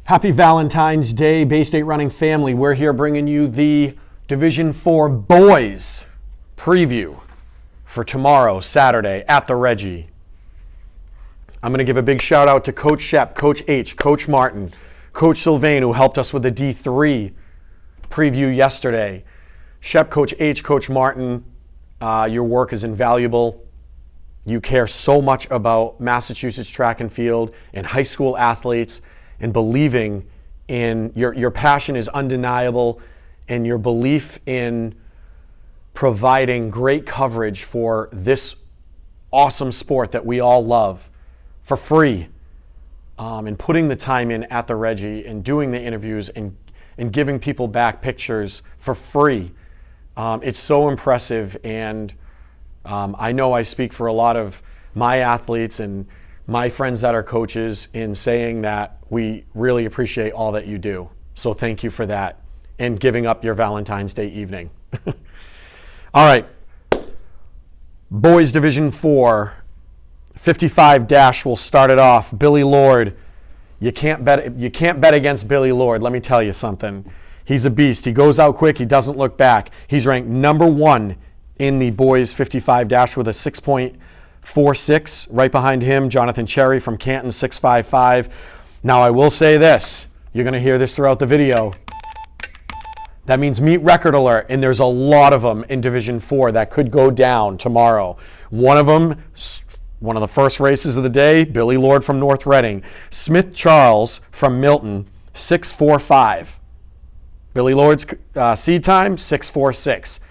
Happy Valentine's Day, Bay State Running family. We're here bringing you the Division 4 Boys preview for tomorrow, Saturday, at the Reggie. I'm going to give a big shout out to Coach Shep, Coach H, Coach Martin, Coach Sylvain, who helped us with the D3 preview yesterday. Shep, Coach H, Coach Martin, your work is invaluable. You care so much about Massachusetts track and field and high school athletes, and believing in your passion is undeniable, and your belief in providing great coverage for this awesome sport that we all love for free, and putting the time in at the Reggie and doing the interviews and giving people back pictures for free. It's so impressive, and I know I speak for a lot of my athletes and my friends that are coaches in saying that we really appreciate all that you do. So thank you for that and giving up your Valentine's Day evening. All right, Boys Division 4, 55 will start it off. Billy Lord, you can't bet against Billy Lord. Let me tell you something. He's a beast. He goes out quick. He doesn't look back. He's ranked number 1 in the boys 55 with a 6.46. Right behind him, Jonathan Cherry from Canton, 6.55. Now, I will say this. You're going to hear this throughout the video. That means meet record alert, and there's a lot of them in Division 4 that could go down tomorrow. One of them, one of the first races of the day, Billy Lord from North Reading. Smith Charles from Milton, 6.45. Billy Lord's seed time, 6.46.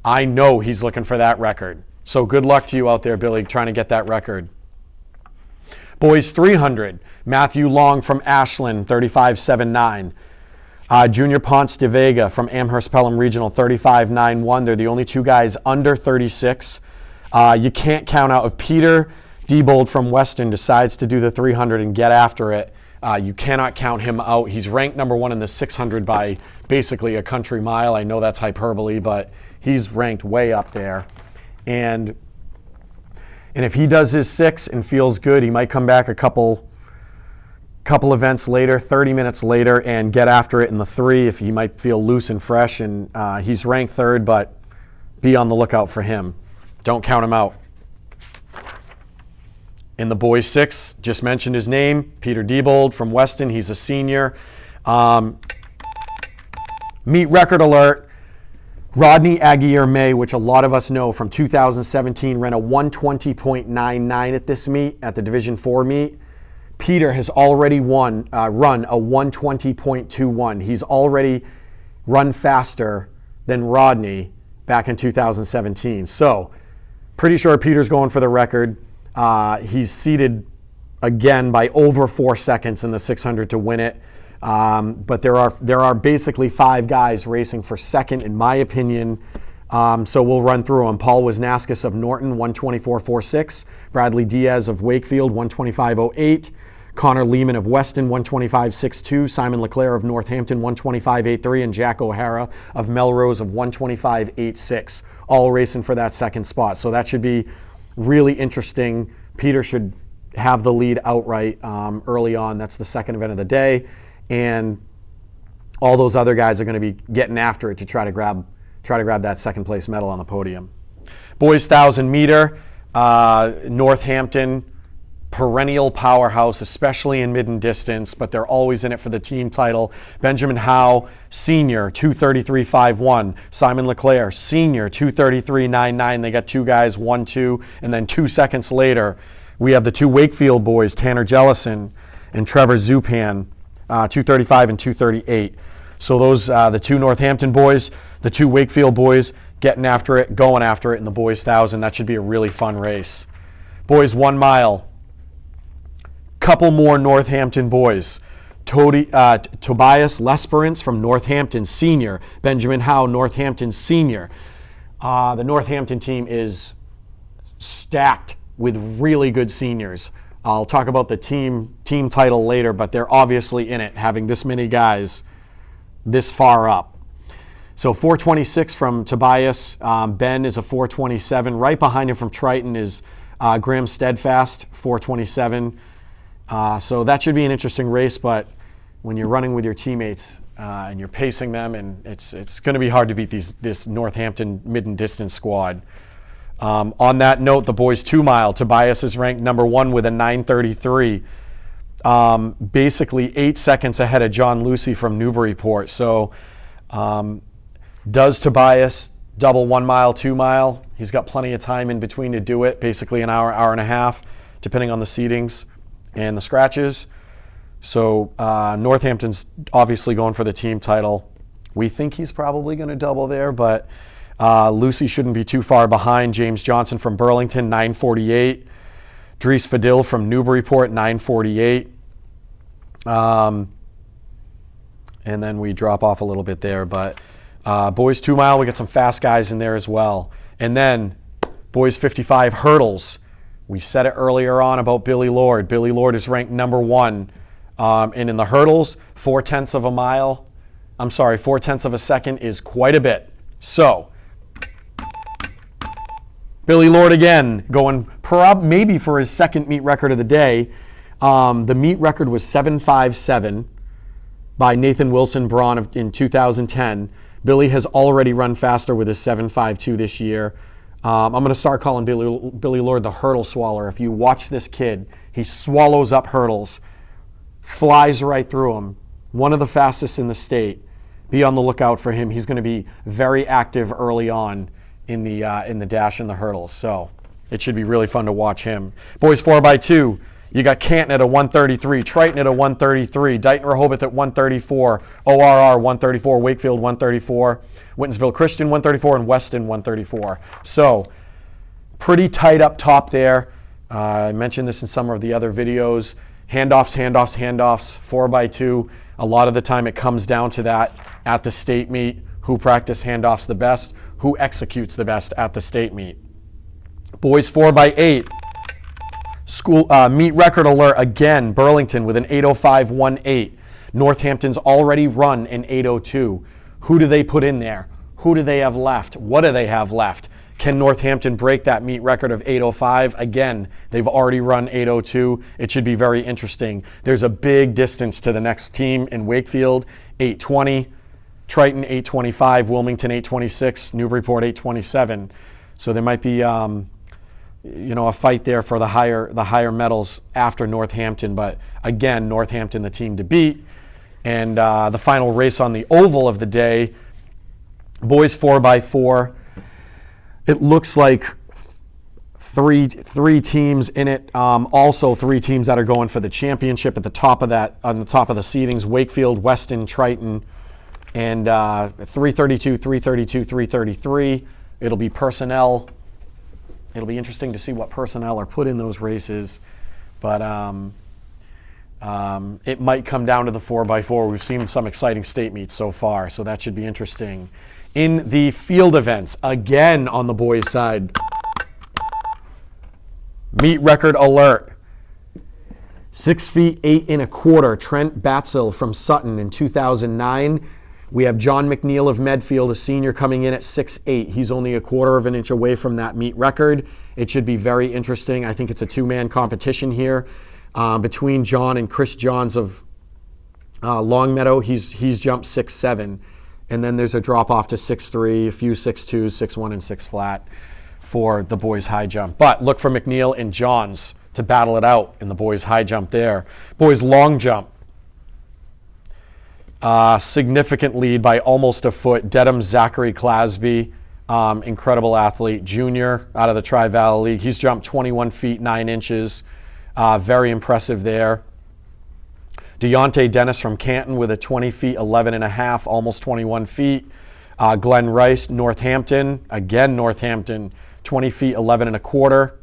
I know he's looking for that record. So good luck to you out there, Billy, trying to get that record. Boys 300, Matthew Long from Ashland, 35.79. Junior Ponce de Vega from Amherst Pelham Regional, 35.91. They're the only two guys under 36. You can't count out if Peter Diebold from Weston decides to do the 300 and get after it. You cannot count him out. He's ranked number 1 in the 600 by basically a country mile. I know that's hyperbole, but he's ranked way up there. And if he does his 6 and feels good, he might come back a couple events later, 30 minutes later, and get after it in the 3 if he might feel loose and fresh. And he's ranked 3rd, but be on the lookout for him. Don't count him out. In the boys 6, just mentioned his name, Peter Diebold from Weston. He's a senior. Meet record alert. Rodney Aguirre-May, which a lot of us know from 2017, ran a 120.99 at this meet, at the Division 4 meet. Peter has already run a 120.21. He's already run faster than Rodney back in 2017. So, pretty sure Peter's going for the record. He's seeded again by over 4 seconds in the 600 to win it. But there are basically 5 guys racing for second, in my opinion. So we'll run through them. Paul Wisnaskis of Norton, 124.46. Bradley Diaz of Wakefield, 125.08. Connor Lehman of Weston, 125.62. Simon Leclerc of Northampton, 125.83. And Jack O'Hara of Melrose of 125.86. All racing for that second spot. So that should be really interesting. Peter should have the lead outright early on. That's the second event of the day. And all those other guys are going to be getting after it to try to grab that second place medal on the podium. Boys 1,000 meter, Northampton, perennial powerhouse, especially in mid and distance, but they're always in it for the team title. Benjamin Howe, senior, 2:33.51. Simon Leclerc, senior, 2:33.99. They got 2 guys, 1-2, and then 2 seconds later, we have the 2 Wakefield boys, Tanner Jellison and Trevor Zupan, 2:35 and 2:38. So those, the 2 Northampton boys, the 2 Wakefield boys, getting after it, going after it in the boys 1,000. That should be a really fun race. Boys 1 mile. Couple more Northampton boys. Tobias Lesperance from Northampton, senior. Benjamin Howe, Northampton, senior. The Northampton team is stacked with really good seniors. I'll talk about the team title later, but they're obviously in it, having this many guys this far up. So 426 from Tobias. Ben is a 427. Right behind him from Triton is Graham Steadfast, 427. So that should be an interesting race, but when you're running with your teammates and you're pacing them, and it's going to be hard to beat this Northampton mid and distance squad. On that note, the boys 2 mile, Tobias is ranked number 1 with a 9:33. Basically 8 seconds ahead of John Lucy from Newburyport. So does Tobias double 1 mile, 2 mile? He's got plenty of time in between to do it, basically an hour, hour and a half, depending on the seedings and the scratches. So Northampton's obviously going for the team title. We think he's probably going to double there, but Lucy shouldn't be too far behind. James Johnson from Burlington, 9:48. Dries Fadil from Newburyport, 9:48. And then we drop off a little bit there. But boys 2 mile, we got some fast guys in there as well. And then boys 55 hurdles. We said it earlier on about Billy Lord. Billy Lord is ranked number 1. And in the hurdles, 4/10 of a second is quite a bit. So Billy Lord again, going maybe for his second meet record of the day. The meet record was 7:57 by Nathan Wilson Braun in 2010. Billy has already run faster with his 7:52 this year. I'm going to start calling Billy Lord the hurdle swallower. If you watch this kid, he swallows up hurdles, flies right through them. One of the fastest in the state. Be on the lookout for him. He's going to be very active early on in the dash and the hurdles. So it should be really fun to watch him. Boys 4x2, you got Canton at a 1:33, Triton at a 1:33, Dighton Rehoboth at 1:34, ORR 1:34, Wakefield 1:34, Whitensville Christian 1:34, and Weston 1:34. So pretty tight up top there. I mentioned this in some of the other videos. Handoffs, 4x2. A lot of the time it comes down to that at the state meet. Who practice handoffs the best? Who executes the best at the state meet? Boys 4x8. School meet record alert again. Burlington with an 8:05.18. Northampton's already run an 8:02. Who do they put in there? Who do they have left? What do they have left? Can Northampton break that meet record of 8:05? Again, they've already run 8:02. It should be very interesting. There's a big distance to the next team in Wakefield, 8:20. Triton 8:25, Wilmington 8:26, Newburyport 8:27. So there might be a fight there for the higher medals after Northampton. But again, Northampton the team to beat. And the final race on the oval of the day, boys 4x4. It looks like three teams in it. Also 3 teams that are going for the championship at the top of that, on the top of the seedings: Wakefield, Weston, Triton. And 332, 332, 333. It'll be personnel. It'll be interesting to see what personnel are put in those races. But it might come down to the 4x4. We've seen some exciting state meets so far, so that should be interesting. In the field events, again on the boys' side, meet record alert. 6 feet 8 1/4, Trent Batzel from Sutton in 2009. We have John McNeil of Medfield, a senior, coming in at 6'8". He's only 1/4 of an inch away from that meet record. It should be very interesting. I think it's a 2-man competition here between John and Chris Johns of Longmeadow. He's jumped 6'7", and then there's a drop off to 6'3", a few 6'2", 6'1", and 6 flat for the boys' high jump. But look for McNeil and Johns to battle it out in the boys' high jump there. Boys' long jump. Significant lead by almost a foot. Dedham Zachary Clasby, incredible athlete, junior out of the Tri-Valley League. He's jumped 21 feet 9 inches. Very impressive there. Deontay Dennis from Canton with a 20 feet 11 and a half, almost 21 feet. Glenn Rice, Northampton, again Northampton, 20 feet 11 and a quarter.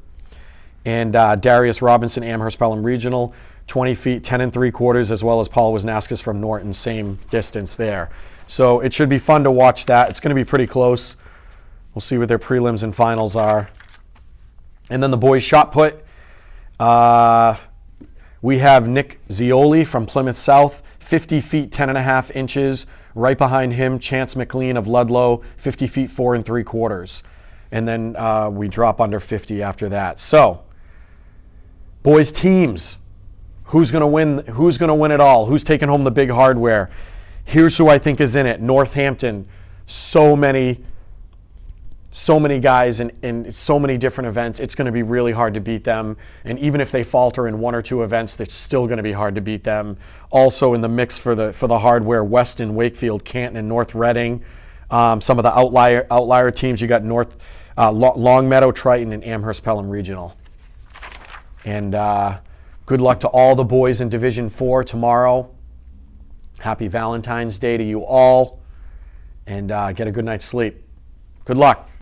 And Darius Robinson, Amherst Pelham Regional, 20 feet 10 and 3/4, as well as Paul Wisnaskis from Norton, same distance there. So it should be fun to watch that. It's going to be pretty close. We'll see what their prelims and finals are. And then the boys shot put. We have Nick Zioli from Plymouth South, 50 feet 10 and a half inches. Right behind him, Chance McLean of Ludlow, 50 feet 4 3/4. And then we drop under 50 after that. So, boys teams. Who's going to win? Who's going to win it all? Who's taking home the big hardware? Here's who I think is in it. Northampton. So many guys in so many different events. It's going to be really hard to beat them. And even if they falter in one or two events, it's still going to be hard to beat them. Also in the mix for the hardware, Weston, Wakefield, Canton, and North Reading. Some of the outlier teams, you got Longmeadow, Triton, and Amherst Pelham Regional. And good luck to all the boys in Division 4 tomorrow. Happy Valentine's Day to you all. And get a good night's sleep. Good luck.